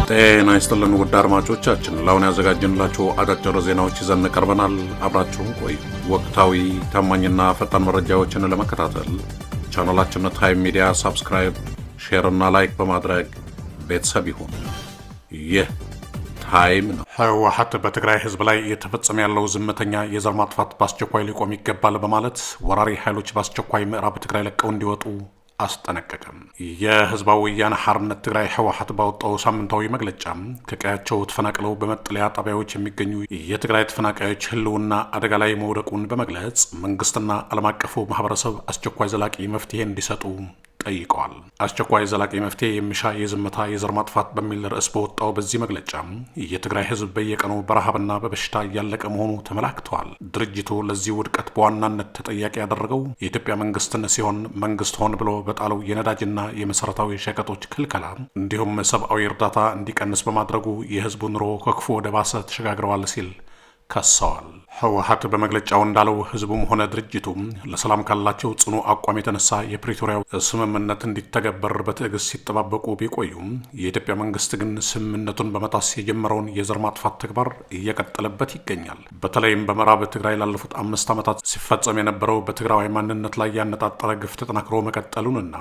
ጤና ይስጥልን ውድ አድማጮቻችን፣ ለአሁን ያዘጋጀንላችሁ አጫጭር ዜናዎች ይዘን ቀርበናል። አብራችሁን ቆዩ። ወቅታዊ ታማኝና ፈጣን መረጃዎችን ለመከታተል ቻናላችንን ታይም ሚዲያ ሰብስክራይብ፣ ሼር እና ላይክ በማድረግ ቤተሰብ ይሁን። ይህ ታይም ነው። ህወሓት በትግራይ ህዝብ ላይ እየተፈጸመ ያለው ዝምተኛ የዘር ማጥፋት በአስቸኳይ ሊቆም ይገባል በማለት ወራሪ ኃይሎች በአስቸኳይ ምዕራብ ትግራይ ለቀው እንዲወጡ አስጠነቀቀም። የህዝባዊ ወያነ ሓርነት ትግራይ ህወሓት ባወጣው ሳምንታዊ መግለጫ ከቀያቸው ተፈናቅለው በመጠለያ ጣቢያዎች የሚገኙ የትግራይ ተፈናቃዮች ህልውና አደጋ ላይ መውደቁን በመግለጽ መንግስትና ዓለም አቀፉ ማህበረሰብ አስቸኳይ ዘላቂ መፍትሄ እንዲሰጡ ጠይቀዋል። አስቸኳይ ዘላቂ መፍትሄ የሚሻ የዝምታ የዘር ማጥፋት በሚል ርዕስ በወጣው በዚህ መግለጫ የትግራይ ህዝብ በየቀኑ በረሃብና በበሽታ እያለቀ መሆኑ ተመላክተዋል። ድርጅቱ ለዚህ ውድቀት በዋናነት ተጠያቂ ያደረገው የኢትዮጵያ መንግስትን ሲሆን መንግስት ሆን ብሎ በጣለው የነዳጅና የመሰረታዊ ሸቀጦች ክልከላ እንዲሁም ሰብአዊ እርዳታ እንዲቀንስ በማድረጉ የህዝቡ ኑሮ ከክፉ ወደ ባሰ ተሸጋግረዋል ሲል ከሰዋል። ህወሓት በመግለጫው እንዳለው ህዝቡም ሆነ ድርጅቱ ለሰላም ካላቸው ጽኑ አቋም የተነሳ የፕሪቶሪያው ስምምነት እንዲተገበር በትዕግስት ሲጠባበቁ ቢቆዩም የኢትዮጵያ መንግስት ግን ስምምነቱን በመጣስ የጀመረውን የዘር ማጥፋት ተግባር እየቀጠለበት ይገኛል። በተለይም በምዕራብ ትግራይ ላለፉት 5 ዓመታት ሲፈጸም የነበረው በትግራዋይ ማንነት ላይ ያነጣጠረ ግፍ ተጠናክሮ መቀጠሉንና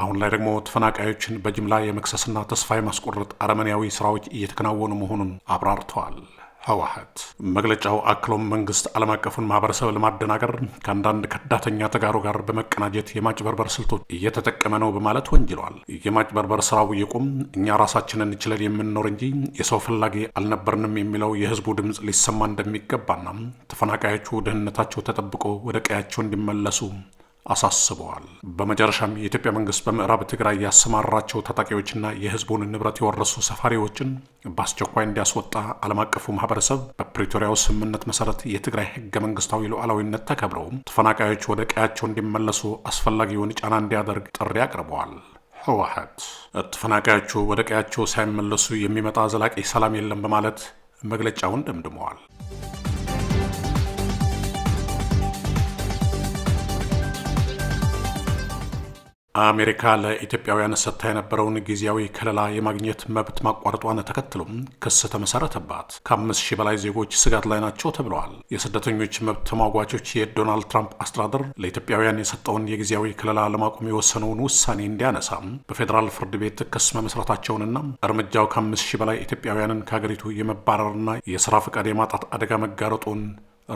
አሁን ላይ ደግሞ ተፈናቃዮችን በጅምላ የመክሰስና ተስፋ የማስቆረጥ አረመኔያዊ ስራዎች እየተከናወኑ መሆኑን አብራርተዋል። ህወሓት መግለጫው አክሎም መንግስት ዓለም አቀፉን ማህበረሰብ ለማደናገር ከአንዳንድ ከዳተኛ ተጋሩ ጋር በመቀናጀት የማጭበርበር ስልቶች እየተጠቀመ ነው በማለት ወንጅለዋል። የማጭበርበር ስራው ይቁም፣ እኛ ራሳችንን ችለን የምንኖር እንጂ የሰው ፈላጊ አልነበርንም የሚለው የህዝቡ ድምፅ ሊሰማ እንደሚገባና ተፈናቃዮቹ ደህንነታቸው ተጠብቆ ወደ ቀያቸው እንዲመለሱ አሳስበዋል። በመጨረሻም የኢትዮጵያ መንግስት በምዕራብ ትግራይ ያሰማራቸው ታጣቂዎችና የህዝቡን ንብረት የወረሱ ሰፋሪዎችን በአስቸኳይ እንዲያስወጣ ዓለም አቀፉ ማህበረሰብ በፕሪቶሪያው ስምምነት መሰረት የትግራይ ህገ መንግስታዊ ሉዓላዊነት ተከብረው ተፈናቃዮች ወደ ቀያቸው እንዲመለሱ አስፈላጊውን ጫና እንዲያደርግ ጥሪ አቅርበዋል። ህወሓት ተፈናቃዮቹ ወደ ቀያቸው ሳይመለሱ የሚመጣ ዘላቂ ሰላም የለም በማለት መግለጫውን ደምድመዋል። አሜሪካ ለኢትዮጵያውያን ሰጥታ የነበረውን ጊዜያዊ ከለላ የማግኘት መብት ማቋረጧን ተከትሎም ክስ ተመሰረተባት። ከ5,000 በላይ ዜጎች ስጋት ላይ ናቸው ተብለዋል። የስደተኞች መብት ተሟጓቾች የዶናልድ ትራምፕ አስተዳደር ለኢትዮጵያውያን የሰጠውን የጊዜያዊ ከለላ ለማቆም የወሰነውን ውሳኔ እንዲያነሳ በፌዴራል ፍርድ ቤት ክስ መመስረታቸውንና እርምጃው ከ5,000 በላይ ኢትዮጵያውያንን ከሀገሪቱ የመባረርና የስራ ፈቃድ የማጣት አደጋ መጋረጡን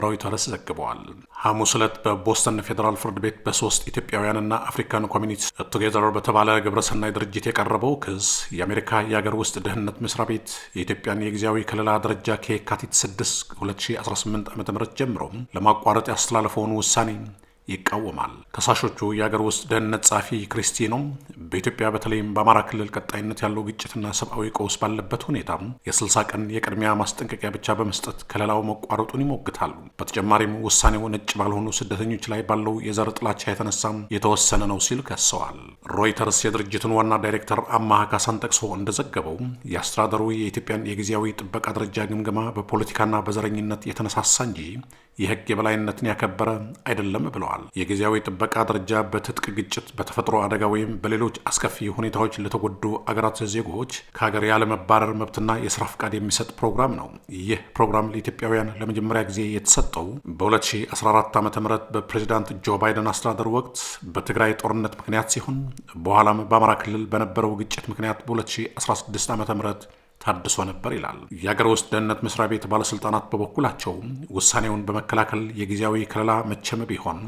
ሮይተርስ ዘግበዋል። ሐሙስ ዕለት በቦስተን ፌዴራል ፍርድ ቤት በ3 ኢትዮጵያውያንና አፍሪካን ኮሚኒቲስ ቱጌዘር በተባለ ግብረሰናይ ድርጅት የቀረበው ክስ የአሜሪካ የአገር ውስጥ ደህንነት መስሪያ ቤት የኢትዮጵያን የጊዜያዊ ከለላ ደረጃ ከየካቲት 6 2018 ዓ.ም ጀምሮ ለማቋረጥ ያስተላለፈውን ውሳኔ ይቃወማል። ከሳሾቹ የአገር ውስጥ ደህንነት ጸሐፊ ክሪስቲኖ በኢትዮጵያ በተለይም በአማራ ክልል ቀጣይነት ያለው ግጭትና ሰብአዊ ቀውስ ባለበት ሁኔታ የ60 ቀን የቅድሚያ ማስጠንቀቂያ ብቻ በመስጠት ከለላው መቋረጡን ይሞግታሉ። በተጨማሪም ውሳኔው ነጭ ባልሆኑ ስደተኞች ላይ ባለው የዘር ጥላቻ የተነሳም የተወሰነ ነው ሲል ከሰዋል። ሮይተርስ የድርጅቱን ዋና ዳይሬክተር አማሃ ካሳን ጠቅሶ እንደዘገበው የአስተዳደሩ የኢትዮጵያን የጊዜያዊ ጥበቃ ደረጃ ግምገማ በፖለቲካና በዘረኝነት የተነሳሳ እንጂ የህግ የበላይነትን ያከበረ አይደለም ብለዋል። የጊዜያዊ ጥበቃ ደረጃ በትጥቅ ግጭት፣ በተፈጥሮ አደጋ ወይም በሌሎች አስከፊ ሁኔታዎች ለተጎዱ አገራት ዜጎች ከሀገር ያለመባረር መብትና የስራ ፈቃድ የሚሰጥ ፕሮግራም ነው። ይህ ፕሮግራም ለኢትዮጵያውያን ለመጀመሪያ ጊዜ የተሰጠው በ2014 ዓ.ም በፕሬዚዳንት ጆ ባይደን አስተዳደር ወቅት በትግራይ ጦርነት ምክንያት ሲሆን በኋላም በአማራ ክልል በነበረው ግጭት ምክንያት በ2016 ዓ.ም ታድሶ ነበር ይላል። የአገር ውስጥ ደህንነት መስሪያ ቤት ባለስልጣናት በበኩላቸው ውሳኔውን በመከላከል የጊዜያዊ ከለላ መቼም ቢሆን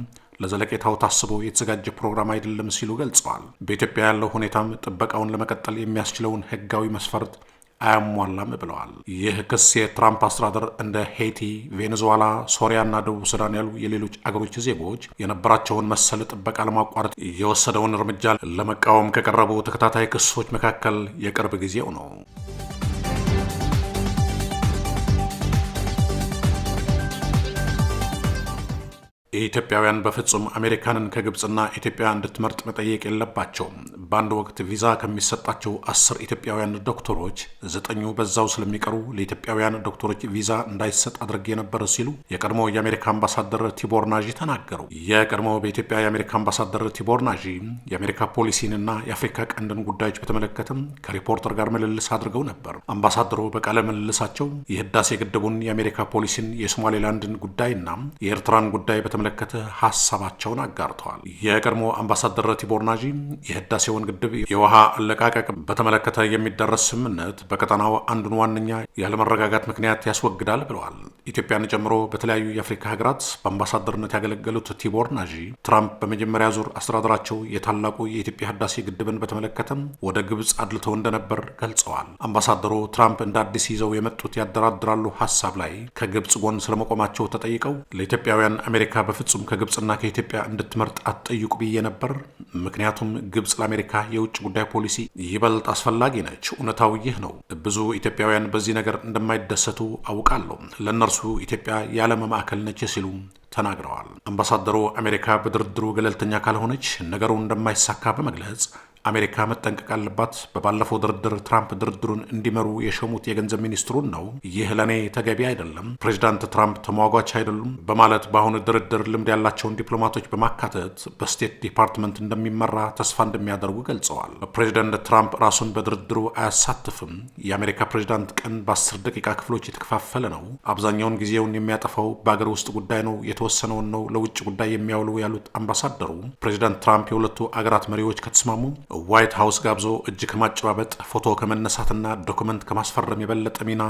ለዘለቄታው ታስቦ የተዘጋጀ ፕሮግራም አይደለም ሲሉ ገልጸዋል። በኢትዮጵያ ያለው ሁኔታም ጥበቃውን ለመቀጠል የሚያስችለውን ህጋዊ መስፈርት አያሟላም ብለዋል። ይህ ክስ የትራምፕ አስተዳደር እንደ ሄይቲ፣ ቬኔዙዌላ፣ ሶሪያና ደቡብ ሱዳን ያሉ የሌሎች አገሮች ዜጎች የነበራቸውን መሰል ጥበቃ ለማቋረጥ የወሰደውን እርምጃ ለመቃወም ከቀረቡ ተከታታይ ክሶች መካከል የቅርብ ጊዜው ነው። ኢትዮጵያውያን በፍጹም አሜሪካንን ከግብፅና ኢትዮጵያ እንድትመርጥ መጠየቅ የለባቸውም። በአንድ ወቅት ቪዛ ከሚሰጣቸው 10 ኢትዮጵያውያን ዶክተሮች 9 በዛው ስለሚቀሩ ለኢትዮጵያውያን ዶክተሮች ቪዛ እንዳይሰጥ አድርጌ ነበር ሲሉ የቀድሞ የአሜሪካ አምባሳደር ቲቦር ናዢ ተናገሩ። የቀድሞ በኢትዮጵያ የአሜሪካ አምባሳደር ቲቦር ናዢ የአሜሪካ ፖሊሲንና የአፍሪካ ቀንድን ጉዳዮች በተመለከተም ከሪፖርተር ጋር ምልልስ አድርገው ነበር። አምባሳደሩ በቃለ ምልልሳቸው የህዳሴ ግድቡን፣ የአሜሪካ ፖሊሲን፣ የሶማሌላንድን ጉዳይና የኤርትራን ጉዳይ በተመለከተ ሀሳባቸውን አጋርተዋል። የቀድሞ አምባሳደር ቲቦር ናዢ የህዳሴውን ግድብ የውሃ አለቃቀቅ በተመለከተ የሚደረስ ስምምነት በቀጠናው አንዱን ዋነኛ ያለመረጋጋት ምክንያት ያስወግዳል ብለዋል። ኢትዮጵያን ጨምሮ በተለያዩ የአፍሪካ ሀገራት በአምባሳደርነት ያገለገሉት ቲቦር ናዢ ትራምፕ በመጀመሪያ ዙር አስተዳደራቸው የታላቁ የኢትዮጵያ ህዳሴ ግድብን በተመለከተም ወደ ግብፅ አድልተው እንደነበር ገልጸዋል። አምባሳደሩ ትራምፕ እንደ አዲስ ይዘው የመጡት ያደራድራሉ ሀሳብ ላይ ከግብፅ ጎን ስለመቆማቸው ተጠይቀው ለኢትዮጵያውያን አሜሪካ በፍጹም ከግብፅና ከኢትዮጵያ እንድትመርጥ አትጠይቁ ብዬ ነበር። ምክንያቱም ግብፅ ለአሜሪካ የውጭ ጉዳይ ፖሊሲ ይበልጥ አስፈላጊ ነች። እውነታው ይህ ነው። ብዙ ኢትዮጵያውያን በዚህ ነገር እንደማይደሰቱ አውቃለሁ። ለእነርሱ ኢትዮጵያ የዓለም ማዕከል ነች ሲሉ ተናግረዋል። አምባሳደሩ አሜሪካ በድርድሩ ገለልተኛ ካልሆነች ነገሩ እንደማይሳካ በመግለጽ አሜሪካ መጠንቀቅ አለባት። በባለፈው ድርድር ትራምፕ ድርድሩን እንዲመሩ የሾሙት የገንዘብ ሚኒስትሩን ነው። ይህ ለእኔ ተገቢ አይደለም። ፕሬዚዳንት ትራምፕ ተሟጓች አይደሉም በማለት በአሁኑ ድርድር ልምድ ያላቸውን ዲፕሎማቶች በማካተት በስቴት ዲፓርትመንት እንደሚመራ ተስፋ እንደሚያደርጉ ገልጸዋል። ፕሬዚዳንት ትራምፕ ራሱን በድርድሩ አያሳትፍም። የአሜሪካ ፕሬዚዳንት ቀን በ10 ደቂቃ ክፍሎች የተከፋፈለ ነው። አብዛኛውን ጊዜውን የሚያጠፋው በአገር ውስጥ ጉዳይ ነው። የተወሰነውን ነው ለውጭ ጉዳይ የሚያውሉ ያሉት አምባሳደሩ ፕሬዚዳንት ትራምፕ የሁለቱ አገራት መሪዎች ከተስማሙ ዋይት ሃውስ ጋብዞ እጅ ከማጨባበጥ ፎቶ ከመነሳትና ዶክመንት ከማስፈረም የበለጠ ሚና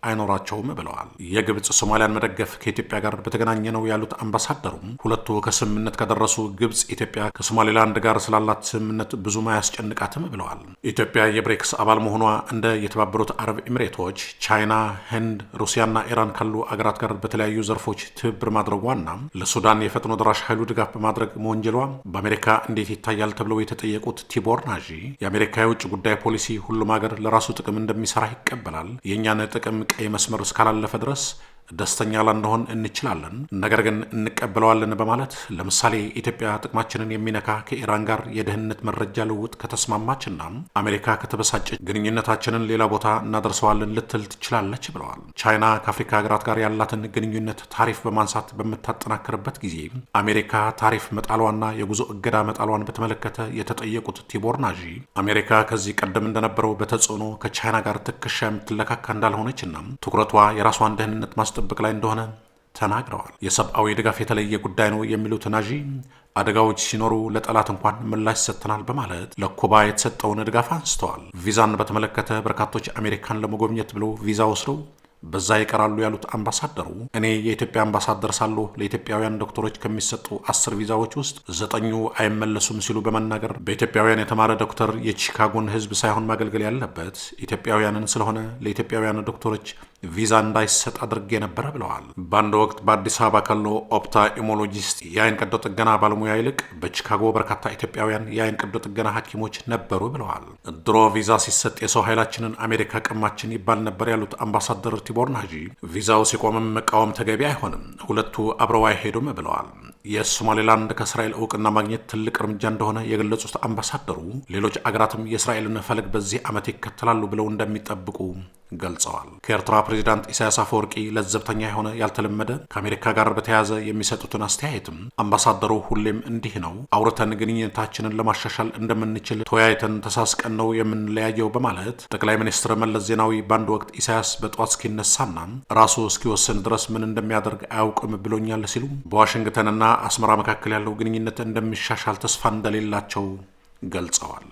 አይኖራቸውም ብለዋል። የግብፅ ሶማሊያን መደገፍ ከኢትዮጵያ ጋር በተገናኘ ነው ያሉት አምባሳደሩም ሁለቱ ከስምምነት ከደረሱ ግብፅ ኢትዮጵያ ከሶማሌላንድ ጋር ስላላት ስምምነት ብዙም አያስጨንቃትም ብለዋል። ኢትዮጵያ የብሬክስ አባል መሆኗ እንደ የተባበሩት አረብ ኤሚሬቶች፣ ቻይና፣ ህንድ፣ ሩሲያና ኢራን ካሉ አገራት ጋር በተለያዩ ዘርፎች ትብብር ማድረጓና ለሱዳን የፈጥኖ ደራሽ ኃይሉ ድጋፍ በማድረግ መወንጀሏ በአሜሪካ እንዴት ይታያል ተብለው የተጠየቁት ቲቦር ናዢ የአሜሪካ የውጭ ጉዳይ ፖሊሲ ሁሉም ሀገር ለራሱ ጥቅም እንደሚሰራ ይቀበላል። የእኛን ጥቅም ቀይ መስመር እስካላለፈ ድረስ ደስተኛ ላንሆን እንችላለን፣ ነገር ግን እንቀበለዋለን በማለት ለምሳሌ ኢትዮጵያ ጥቅማችንን የሚነካ ከኢራን ጋር የደህንነት መረጃ ልውውጥ ከተስማማችና አሜሪካ ከተበሳጨች ግንኙነታችንን ሌላ ቦታ እናደርሰዋለን ልትል ትችላለች ብለዋል። ቻይና ከአፍሪካ ሀገራት ጋር ያላትን ግንኙነት ታሪፍ በማንሳት በምታጠናክርበት ጊዜ አሜሪካ ታሪፍ መጣሏና የጉዞ እገዳ መጣሏን በተመለከተ የተጠየቁት ቲቦር ናዢ አሜሪካ ከዚህ ቀደም እንደነበረው በተጽዕኖ ከቻይና ጋር ትከሻ የምትለካካ እንዳልሆነችና ትኩረቷ የራሷን ደህንነት ማስጠበቅ ላይ እንደሆነ ተናግረዋል። የሰብአዊ ድጋፍ የተለየ ጉዳይ ነው የሚሉት ናዢ አደጋዎች ሲኖሩ ለጠላት እንኳን ምላሽ ሰጥተናል በማለት ለኩባ የተሰጠውን ድጋፍ አንስተዋል። ቪዛን በተመለከተ በርካቶች አሜሪካን ለመጎብኘት ብለው ቪዛ ወስደው በዛ ይቀራሉ ያሉት አምባሳደሩ እኔ የኢትዮጵያ አምባሳደር ሳለሁ ለኢትዮጵያውያን ዶክተሮች ከሚሰጡ 10 ቪዛዎች ውስጥ 9 አይመለሱም ሲሉ በመናገር በኢትዮጵያውያን የተማረ ዶክተር የቺካጎን ሕዝብ ሳይሆን ማገልገል ያለበት ኢትዮጵያውያንን ስለሆነ ለኢትዮጵያውያን ዶክተሮች ቪዛ እንዳይሰጥ አድርጌ ነበረ ብለዋል። በአንድ ወቅት በአዲስ አበባ ካለው ኦፕታ ኢሞሎጂስት የአይን ቀዶ ጥገና ባለሙያ ይልቅ በቺካጎ በርካታ ኢትዮጵያውያን የአይን ቀዶ ጥገና ሐኪሞች ነበሩ ብለዋል። ድሮ ቪዛ ሲሰጥ የሰው ኃይላችንን አሜሪካ ቀማችን ይባል ነበር ያሉት አምባሳደር ቲቦር ናዢ ቪዛው ሲቆምም መቃወም ተገቢ አይሆንም፣ ሁለቱ አብረው አይሄዱም ብለዋል። የሶማሌላንድ ከእስራኤል እውቅና ማግኘት ትልቅ እርምጃ እንደሆነ የገለጹት አምባሳደሩ ሌሎች አገራትም የእስራኤልን ፈለግ በዚህ ዓመት ይከተላሉ ብለው እንደሚጠብቁ ገልጸዋል። ከኤርትራ ፕሬዚዳንት ኢሳያስ አፈወርቂ ለዘብተኛ የሆነ ያልተለመደ ከአሜሪካ ጋር በተያያዘ የሚሰጡትን አስተያየትም አምባሳደሩ ሁሌም እንዲህ ነው፣ አውርተን ግንኙነታችንን ለማሻሻል እንደምንችል ተወያይተን ተሳስቀን ነው የምንለያየው በማለት ጠቅላይ ሚኒስትር መለስ ዜናዊ በአንድ ወቅት ኢሳያስ በጠዋት እስኪነሳና ራሱ እስኪወስን ድረስ ምን እንደሚያደርግ አያውቅም ብሎኛል ሲሉ በዋሽንግተንና አስመራ መካከል ያለው ግንኙነት እንደሚሻሻል ተስፋ እንደሌላቸው ገልጸዋል።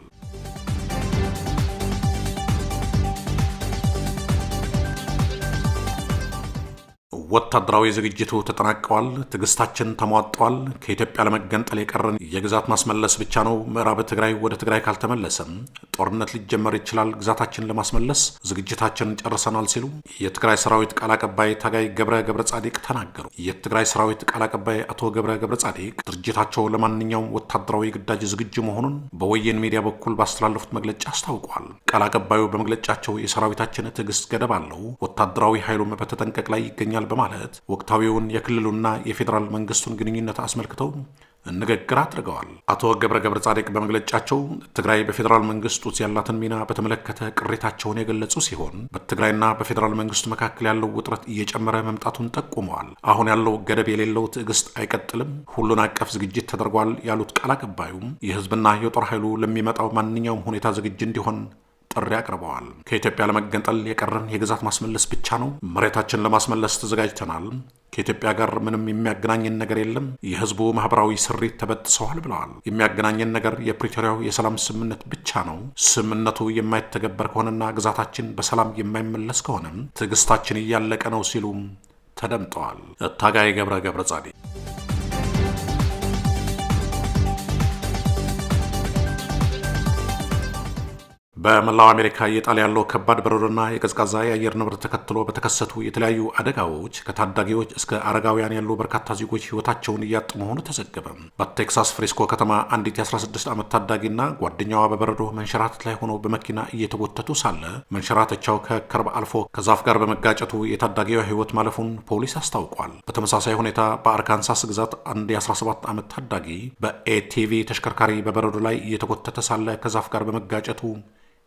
ወታደራዊ ዝግጅቱ ተጠናቀዋል። ትዕግስታችን ተሟጧል። ከኢትዮጵያ ለመገንጠል የቀረን የግዛት ማስመለስ ብቻ ነው። ምዕራብ ትግራይ ወደ ትግራይ ካልተመለሰም ጦርነት ሊጀመር ይችላል። ግዛታችን ለማስመለስ ዝግጅታችንን ጨርሰናል ሲሉ የትግራይ ሰራዊት ቃል አቀባይ ታጋይ ገብረ ጻዲቅ ተናገሩ። የትግራይ ሰራዊት ቃል አቀባይ አቶ ገብረ ጻዲቅ ድርጅታቸው ለማንኛውም ወታደራዊ ግዳጅ ዝግጁ መሆኑን በወየን ሚዲያ በኩል ባስተላለፉት መግለጫ አስታውቋል። ቃል አቀባዩ በመግለጫቸው የሰራዊታችን ትዕግስት ገደብ አለው፣ ወታደራዊ ኃይሉም በተጠንቀቅ ላይ ይገኛል በማለት በማለት ወቅታዊውን የክልሉና የፌዴራል መንግስቱን ግንኙነት አስመልክተው ንግግር አድርገዋል። አቶ ገብረ ጻዲቅ በመግለጫቸው ትግራይ በፌዴራል መንግስት ውስጥ ያላትን ሚና በተመለከተ ቅሬታቸውን የገለጹ ሲሆን በትግራይና በፌዴራል መንግስቱ መካከል ያለው ውጥረት እየጨመረ መምጣቱን ጠቁመዋል። አሁን ያለው ገደብ የሌለው ትዕግስት አይቀጥልም፣ ሁሉን አቀፍ ዝግጅት ተደርጓል ያሉት ቃል አቀባዩም የህዝብና የጦር ኃይሉ ለሚመጣው ማንኛውም ሁኔታ ዝግጁ እንዲሆን ጥሪ አቅርበዋል። ከኢትዮጵያ ለመገንጠል የቀረን የግዛት ማስመለስ ብቻ ነው። መሬታችን ለማስመለስ ተዘጋጅተናል። ከኢትዮጵያ ጋር ምንም የሚያገናኘን ነገር የለም። የህዝቡ ማህበራዊ ስሪት ተበጥሰዋል ብለዋል። የሚያገናኘን ነገር የፕሪቶሪያው የሰላም ስምምነት ብቻ ነው። ስምምነቱ የማይተገበር ከሆነና ግዛታችን በሰላም የማይመለስ ከሆነም ትዕግስታችን እያለቀ ነው ሲሉም ተደምጠዋል። ታጋይ ገብረ ጻዲቅ በመላው አሜሪካ እየጣለ ያለው ከባድ በረዶና የቀዝቃዛ የአየር ንብረት ተከትሎ በተከሰቱ የተለያዩ አደጋዎች ከታዳጊዎች እስከ አረጋውያን ያሉ በርካታ ዜጎች ህይወታቸውን እያጡ መሆኑ ተዘገበ። በቴክሳስ ፍሬስኮ ከተማ አንዲት የ16 ዓመት ታዳጊና ጓደኛዋ በበረዶ መንሸራተት ላይ ሆነው በመኪና እየተጎተቱ ሳለ መንሸራተቻው ከከርብ አልፎ ከዛፍ ጋር በመጋጨቱ የታዳጊዋ ህይወት ማለፉን ፖሊስ አስታውቋል። በተመሳሳይ ሁኔታ በአርካንሳስ ግዛት አንድ የ17 ዓመት ታዳጊ በኤቲቪ ተሽከርካሪ በበረዶ ላይ እየተጎተተ ሳለ ከዛፍ ጋር በመጋጨቱ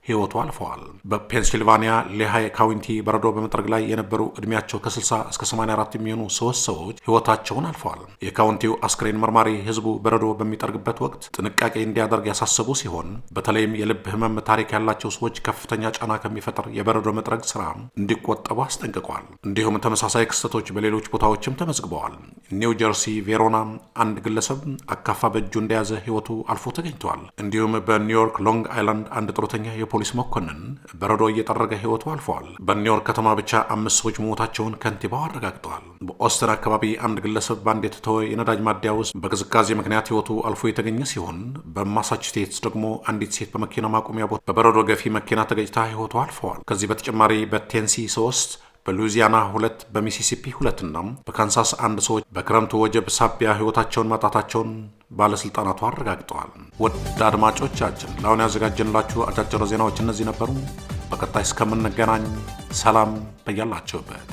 ህይወቱ አልፈዋል። በፔንሲልቫኒያ ሌሃይ ካውንቲ በረዶ በመጥረግ ላይ የነበሩ እድሜያቸው ከ60 እስከ 84 የሚሆኑ 3 ሰዎች ህይወታቸውን አልፈዋል። የካውንቲው አስክሬን መርማሪ ህዝቡ በረዶ በሚጠርግበት ወቅት ጥንቃቄ እንዲያደርግ ያሳሰቡ ሲሆን በተለይም የልብ ህመም ታሪክ ያላቸው ሰዎች ከፍተኛ ጫና ከሚፈጥር የበረዶ መጥረግ ስራ እንዲቆጠቡ አስጠንቅቋል። እንዲሁም ተመሳሳይ ክስተቶች በሌሎች ቦታዎችም ተመዝግበዋል። ኒው ጀርሲ ቬሮና አንድ ግለሰብ አካፋ በእጁ እንደያዘ ህይወቱ አልፎ ተገኝተዋል። እንዲሁም በኒውዮርክ ሎንግ አይላንድ አንድ ጡረተኛ ፖሊስ መኮንን በረዶ እየጠረገ ህይወቱ አልፈዋል። በኒውዮርክ ከተማ ብቻ 5 ሰዎች መሞታቸውን ከንቲባው አረጋግጠዋል። በኦስተን አካባቢ አንድ ግለሰብ በአንድ የተተወ የነዳጅ ማደያ ውስጥ በቅዝቃዜ ምክንያት ህይወቱ አልፎ የተገኘ ሲሆን በማሳቹሴትስ ደግሞ አንዲት ሴት በመኪና ማቆሚያ ቦታ በበረዶ ገፊ መኪና ተገጭታ ህይወቱ አልፈዋል። ከዚህ በተጨማሪ በቴንሲ 3 በሉዊዚያና 2 በሚሲሲፒ 2 እና በካንሳስ 1 ሰዎች በክረምቱ ወጀብ ሳቢያ ህይወታቸውን ማጣታቸውን ባለስልጣናቱ አረጋግጠዋል። ውድ አድማጮቻችን ለአሁን ያዘጋጀንላችሁ አጫጭር ዜናዎች እነዚህ ነበሩ። በቀጣይ እስከምንገናኝ ሰላም በያላችሁበት።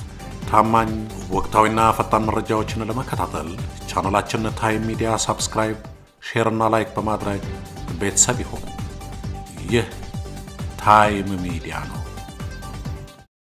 ታማኝ ወቅታዊና ፈጣን መረጃዎችን ለመከታተል ቻናላችን ታይም ሚዲያ ሳብስክራይብ፣ ሼር እና ላይክ በማድረግ ቤተሰብ ይሁኑ። ይህ ታይም ሚዲያ ነው።